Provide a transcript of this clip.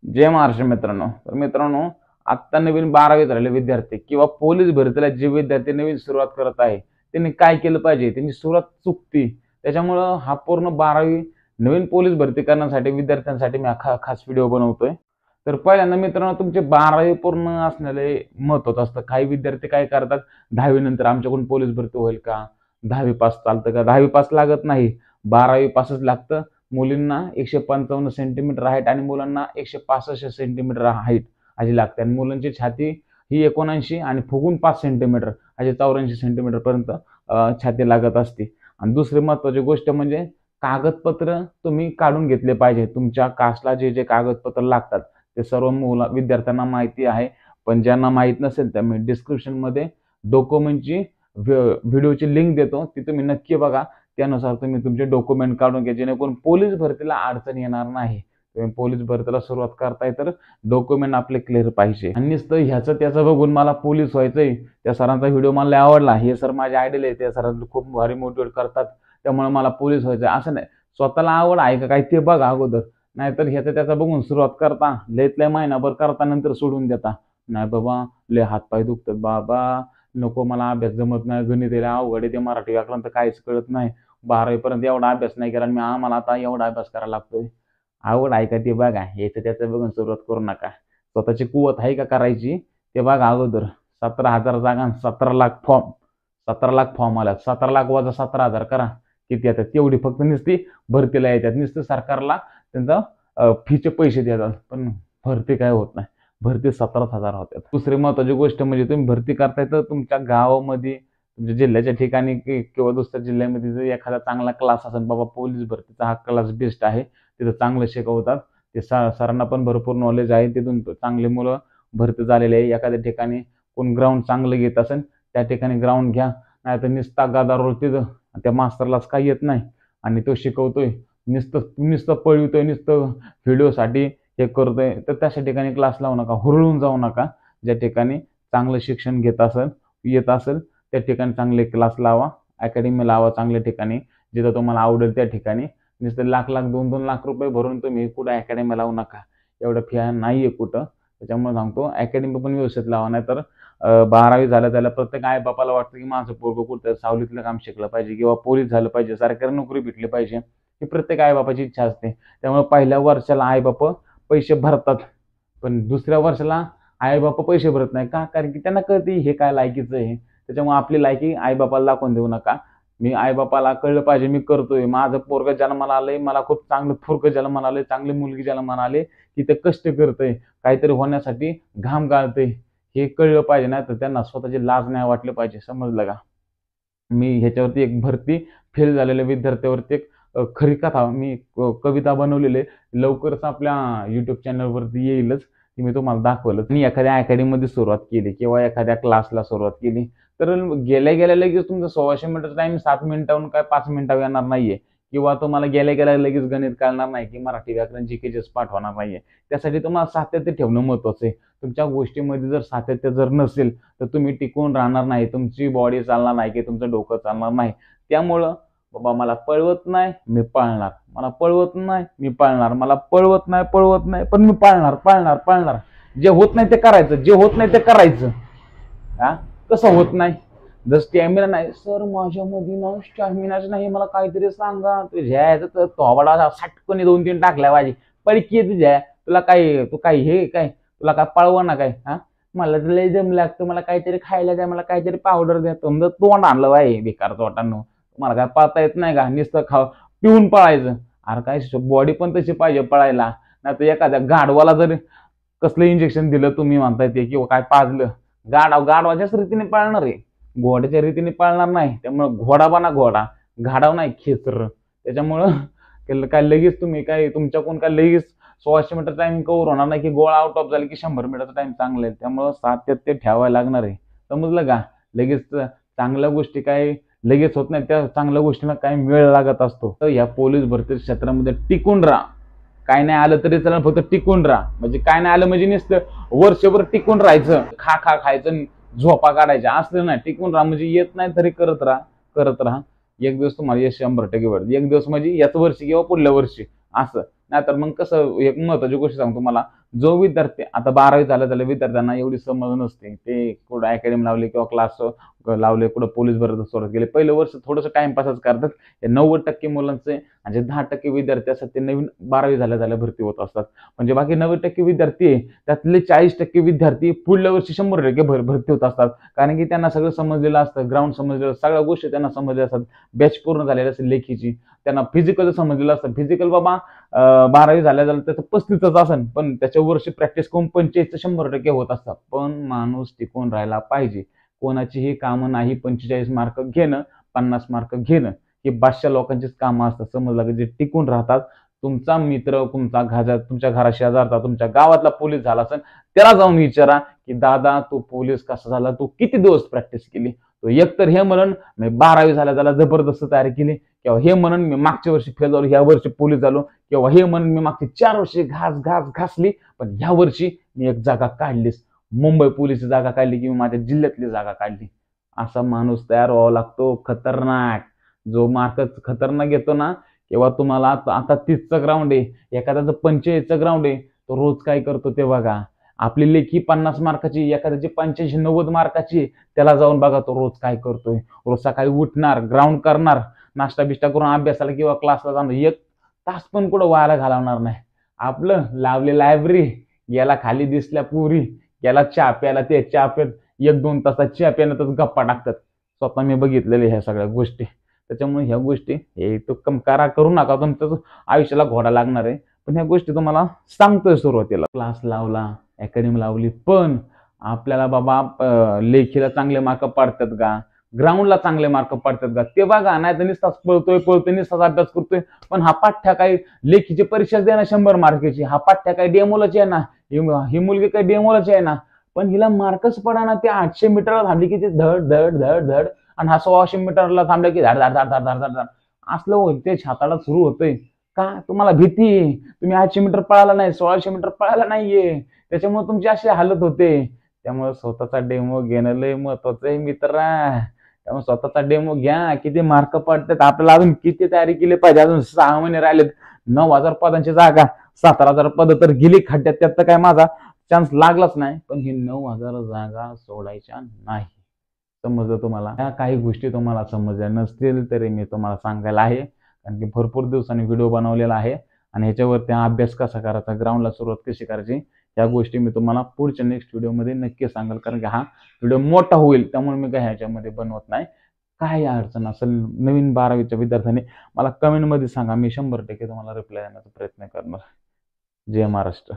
जय महाराष्ट्र मित्रांनो। तर मित्रांनो, आत्ता नवीन 12वी झालेले विद्यार्थी किंवा पोलीस भरतीला जे विद्यार्थी नवीन सुरुवात करत आहे त्यांनी काय केलं पाहिजे, त्यांची सुरुवात चुकती। त्याच्यामुळं हा पूर्ण 12वी नवीन पोलीस भरती करण्यासाठी विद्यार्थ्यांसाठी मी खास व्हिडिओ बनवतोय। तर पहिल्यांदा मित्रांनो, तुमचे 12वी पूर्ण असण्याला महत्त्वाचं असतं। काही विद्यार्थी काय करतात, 10वी नंतर आमच्याकडून पोलीस भरती होईल का, 10वी पास चालतं का, 10वी पास लागत नाही, 12वी पासच लागतं। मुलींना 155 सेंटीमीटर हाईट आणि मुलांना 165 सेंटीमीटर हाईट अशी लागते आणि मुलांची छाती ही 79 आणि फुगून 5 सेंटीमीटर अशी 84 सेंटीमीटर पर्यंत छाती लागत असते। आणि दुसरी महत्त्वाची गोष्ट म्हणजे कागदपत्र तुम्ही काढून घेतले पाहिजे। तुमच्या कास्टला जे जे कागदपत्र लागतात ते सर्व विद्यार्थ्यांना माहिती आहे, पण ज्यांना माहीत नसेल तर मी डिस्क्रिप्शनमध्ये डॉक्युमेंटची व्हिडिओची लिंक देतो, ती तुम्ही नक्की बघा। त्यानुसार तुम्ही तुमचे डॉक्युमेंट काढून घ्या, जेणेकरून पोलीस भरतीला अडचण येणार नाही। तुम्ही पोलीस भरतीला सुरुवात करताय तर डॉक्युमेंट आपले क्लिअर पाहिजे। आणि नुसतं ह्याचं त्याचं बघून मला पोलीस व्हायचंय, त्या सरांचा व्हिडिओ मला आवडला, हे सर माझे आयडल आहे, त्या सरांना खूप भारी मोटिवेट करतात, त्यामुळे मला पोलीस व्हायचं असं नाही। स्वतःला आवड आहे का काय ते बघा अगोदर, नाहीतर ह्याचं त्याचं बघून सुरुवात करता, लयत लय महिनाभर करता नंतर सोडून देता। नाही बाबा, लय हातपाय दुखतात बाबा, नको मला अभ्यास जमत नाही, गणित अवघड आहे, ते मराठी व्याकरण तर काहीच कळत नाही, 12वी पर्यंत एवढा अभ्यास नाही केला, मी आम्हाला आता एवढा अभ्यास करायला लागतोय। आवड आहे का ते बघा, याचं त्याचं बघून सुरुवात करू नका। स्वतःची कुवत आहे का करायची ते बघा अगोदर। 17,000 जागा, 17 लाख फॉर्म, 17 लाख फॉर्म आल्यात, 17 लाख वजा 17,000 करा किती येतात, तेवढी फक्त नुसती भरतीला येतात। नुसतं सरकारला त्यांचा फीचे पैसे देतात, पण भरती काय होत नाही, भरती 17,000 होतात। दुसरी महत्वाची गोष्ट म्हणजे तुम्ही भरती करताय तर तुमच्या गावामध्ये, तुमच्या जिल्ह्याच्या ठिकाणी किंवा दुसऱ्या जिल्ह्यामध्ये जर एखादा चांगला क्लास असेल, बाबा पोलीस भरतीचा हा क्लास बेस्ट आहे, तिथं चांगलं शिकवतात, ते सरांना पण भरपूर नॉलेज आहे, तिथून चांगले मुलं भरती झालेले आहे। एखाद्या ठिकाणी कोण ग्राउंड चांगलं घेत असेल त्या ठिकाणी ग्राउंड घ्या, नाहीतर नुसता गदारोळ तिथं, त्या मास्तरलाच काही येत नाही आणि तो शिकवतोय, नुसतं पळवतोय, नुसतं व्हिडिओसाठी हे करतोय, तर तशा ठिकाणी क्लास लावू नका, हुरळून जाऊ नका। ज्या ठिकाणी चांगलं शिक्षण येत असेल त्या ठिकाणी चांगले क्लास लावा, अकॅडमी लावा चांगल्या ठिकाणी, जिथं तुम्हाला आवडेल त्या ठिकाणी। नुसतं लाख 2-2 लाख रुपये भरून तुम्ही कुठं अकॅडमी लावू नका, एवढं फी नाही आहे कुठं। त्याच्यामुळे सांगतो अकॅडमी पण व्यवस्थित लावा, नाहीतर 12वी झाल्या प्रत्येक आई बापाला वाटतं की माझं पोरगं कुठं सावलीतलं काम शिकलं पाहिजे किंवा पोलीस झालं पाहिजे, सरकारी नोकरी भेटली पाहिजे, ही प्रत्येक आई बापाची इच्छा असते। त्यामुळे पहिल्या वर्षाला आई बाप पैसे भरतात, पण दुसऱ्या वर्षाला आई बाप पैसे भरत नाही का, कारण की त्यांना कळते हे काय लायकीचं आहे। त्याच्यामुळे आपली लायकी आई बापाला दाखवून देऊ नका। मी आई बापाला कळलं पाहिजे मी करतोय, माझं पोरगं जन्माला आलंय, मला खूप चांगलं पोरगं जन्माला आलंय, चांगली मुलगी जन्माला आली, की ते कष्ट करतंय, काहीतरी होण्यासाठी घाम गाळतंय, हे कळलं पाहिजे। नाही तर त्यांना स्वतःची लाज नाही वाटली पाहिजे, समजलं का। मी ह्याच्यावरती एक भरती फेल झालेल्या विद्यार्थ्यावरती एक खरी कथा, मी कविता बनवलेली आहे, लवकरच आपल्या यूट्यूब चॅनलवरती येईलच, ती मी तुम्हाला दाखवलं। मी एखाद्या अकॅडमीमध्ये सुरुवात केली किंवा एखाद्या क्लासला सुरुवात केली तर गेल्या गेल्या लगेच तुमचं 100 मिनिटाचा टाइम 7 मिनिटाहून काय 5 मिनिटावर येणार नाहीये, किंवा तुम्हाला गेल्या गेल्या लगेच गणित कळणार नाही की मराठी व्याकरण जीकेचेच पाठ होणार नाहीये। त्यासाठी तुम्हाला सातत्य ठेवणं महत्त्वाचं आहे। तुमच्या गोष्टीमध्ये जर सातत्य जर नसेल तर तुम्ही टिकून राहणार नाही, तुमची बॉडी चालणार नाही की तुमचं डोकं चालणार नाही। त्यामुळं बाबा मला पळवत नाही मी पळणार, मला पळवत नाही मी पळणार, मला पळवत नाही पण मी पळणार। जे होत नाही ते करायचं, जे होत नाही ते करायचं। हा, कसं होत नाही, जर स्टॅमिना नाही, सर माझ्यामध्ये ना स्टॅमिनाच नाही, मला काहीतरी सांगा, तुझ्या तर थोबाडा सटकन 2-3 टाकल्या पाहिजे, पडकी आहे तुझ्या, तुला काय, तू काय हे काय, तुला काय पळवा ना काय, हा मला तर लय दम लागतं, मला काहीतरी खायला द्या, मला काहीतरी पावडर द्या, तुमचं तोंड आणलं बाई बेकार तोटांनो, मला काय पळता येत नाही का, नुसतं पिऊन पळायचं। अरे काय बॉडी पण तशी पाहिजे पळायला, नाही तर एखाद्या गाढवाला जर कसलं इंजेक्शन दिलं तुम्ही म्हणताय ते, किंवा काय पाजलं, गाढवाच्याच रीतीने पाळणार आहे, घोड्याच्या रीतीने पाळणार नाही। त्यामुळे घोडा बना घोडा, घाडाव नाही खेचर। त्याच्यामुळं काय लगेच तुम्ही काय तुमच्याकडून काय लगेच 100 मीटर टाइम कव्हर होणार नाही, की गोळा आउट ऑफ झाली की 100 मीटरचा टाइम चांगला आहे। त्यामुळे सातत्य ठेवायला लागणार आहे, समजलं का। लगेच चांगल्या गोष्टी काय लगेच होत नाही, त्या चांगल्या गोष्टीला काही वेळ लागत असतो। तर या पोलीस भरती क्षेत्रामध्ये टिकून राहा, काय नाही आलं तरी चला, फक्त टिकून राहा। म्हणजे काय नाही आलं म्हणजे नुसतं वर्षभर टिकून राहायचं, खायचं, झोपा काढायच्या असलं नाही, टिकून राहा। म्हणजे येत नाही तरी करत राहा, एक दिवस तुम्हाला यश 100% भेटतं, एक दिवस म्हणजे याच वर्षी किंवा पुढल्या वर्षी असं। नाहीतर मग कसं, एक महत्वाची गोष्ट सांगतो मला, जो विद्यार्थी आता 12वी झाला त्याला विद्यार्थ्यांना एवढी समज नसते, ते कुठं अकॅडमी लावली किंवा क्लास लावले, कुठं पोलीस भरती सुरुवात केली, पहिलं वर्ष थोडंसं टाइमपासच करतात. हे 90% मुलांचे आणि जे 10% विद्यार्थी असतात ते नवीन 12वी झाल्या भरती होत असतात. म्हणजे बाकी 90% विद्यार्थी आहे, त्यातले 40% विद्यार्थी पुढल्या वर्षी 100% भरती होत असतात. कारण की त्यांना सगळं समजलेलं असतं, ग्राउंड समजलेलं, सगळ्या गोष्टी त्यांना समजल्या असतात. बॅच पूर्ण झालेली असेल लेखीची, त्यांना फिजिकल समजलेलं असतं. फिजिकल बाबा 12वी झाल्या त्याचं 35च असेल, पण त्याच्या वर्षी प्रॅक्टिस करून 45 100% होत असतात. पण माणूस टिकून राहायला पाहिजे. कोणाचीही कामं नाही 45 मार्क घेणं, 50 मार्क घेणं, ही 500 लोकांचीच कामं असतात. समजलं की जे टिकून राहतात. तुमचा मित्र, तुमच्या घरा शेजारचा, तुमच्या गावातला पोलीस झाला असेल, त्याला जाऊन विचारा की दादा तू पोलीस कसा झाला, तू किती दिवस प्रॅक्टिस केली. तो एकतर हे म्हणून मी 12वी झाल्या त्याला जबरदस्त तयारी केली, किंवा हे म्हणून मी मागच्या वर्षी फेल झालो, ह्या वर्षी पोलीस झालो, किंवा हे म्हणून मी मागची 4 वर्षी घासली, पण ह्या वर्षी मी एक जागा काढलीस, मुंबई पोलीसची जागा काढली, की मी माझ्या जिल्ह्यातली जागा काढली. असा माणूस तयार व्हावा लागतो. खतरनाक, जो मार्क खतरनाक येतो ना, किंवा तुम्हाला आता 30चं ग्राउंड आहे, एखाद्याचं 45चं ग्राउंड आहे, तो रोज काय करतो ते बघा. आपली लेखी 50 मार्काची, एखाद्याची 85-90 मार्काची, त्याला जाऊन बघा तो रोज काय करतोय. रोज सकाळी उठणार, ग्राउंड करणार, नाश्ता बिष्टा करून अभ्यासाला किंवा क्लासला जाणार, 1 तास पण कुठं व्हायला घालवणार नाही. आपलं लावले लायब्ररी, याला खाली दिसल्या पुरी, याला चहा प्यायला, ते चहा प्यात 1-2 तासात चहा प्यायला गप्पा टाकतात. स्वतः मी बघितलेले ह्या सगळ्या गोष्टी. त्याच्यामुळे ह्या गोष्टी हे तो करू नका, तुमचं आयुष्याला घोडा लागणार आहे. पण ह्या गोष्टी तुम्हाला सांगतोय सुरुवातीला. क्लास लावला, अकॅडमी लावली, पण आपल्याला बाबा लेखीला चांगले मार्क पडतात का, ग्राउंडला चांगले मार्क पडतात का, ते बघा. नाही तर नुसताच पळतोय नुसताच अभ्यास करतोय, पण हा पाठ्या काही लेखीची परीक्षा दे ना 100 मार्काची, हा पाठ्या काही डेमोलाची आहे ना, ही मुलगी काही डेमोलाची आहे ना, पण हिला मार्कच पडा ना. ते 800 मीटरला थांबली की ते धड धड धड धड, आणि हा 1600 मीटरला थांबला की धाड धाड धाड धाड धाड धाड असलं होते, छाताला सुरू होतंय. का तुम्हाला भीती, तुम्ही 800 मीटर पळाला नाही, 1600 मीटर पळाला नाहीये, त्याच्यामुळे तुमची अशी हालत होते. त्यामुळे स्वतःचा डेमो घेणं लय महत्वाचं आहे मित्रा. त्यामुळे स्वतःचा डेमो घ्या. किती मार्क पडतात आपल्याला, अजून किती तयारी केली पाहिजे, अजून 6 महिने राहिलेत. 9,000 पदांची जागा, 17,000 पद तर गेली खड्ड्यात, त्यात तर काय माझा चान्स लागलाच नाही. पण ही 9,000 जागा सोडायच्या नाही. समजलं तुम्हाला? ह्या काही गोष्टी तुम्हाला समजल्या नसतील तरी मी तुम्हाला सांगायला आहे, कारण की भरपूर दिवसांनी व्हिडिओ बनवलेला आहे, आणि ह्याच्यावरती अभ्यास कसा करायचा, ग्राउंडला सुरुवात कशी करायची, या गोष्टी मी तुम्हाला पुढच्या नेक्स्ट व्हिडिओमध्ये नक्की सांगाल. कारण की हा व्हिडिओ मोठा होईल, त्यामुळे मी काय ह्याच्यामध्ये बनवत नाही. काय अडचण असेल नवीन 12वीच्या विद्यार्थ्यांनी मला कमेंटमध्ये सांगा, मी 100% तुम्हाला रिप्लाय देण्याचा प्रयत्न करणार. जय महाराष्ट्र.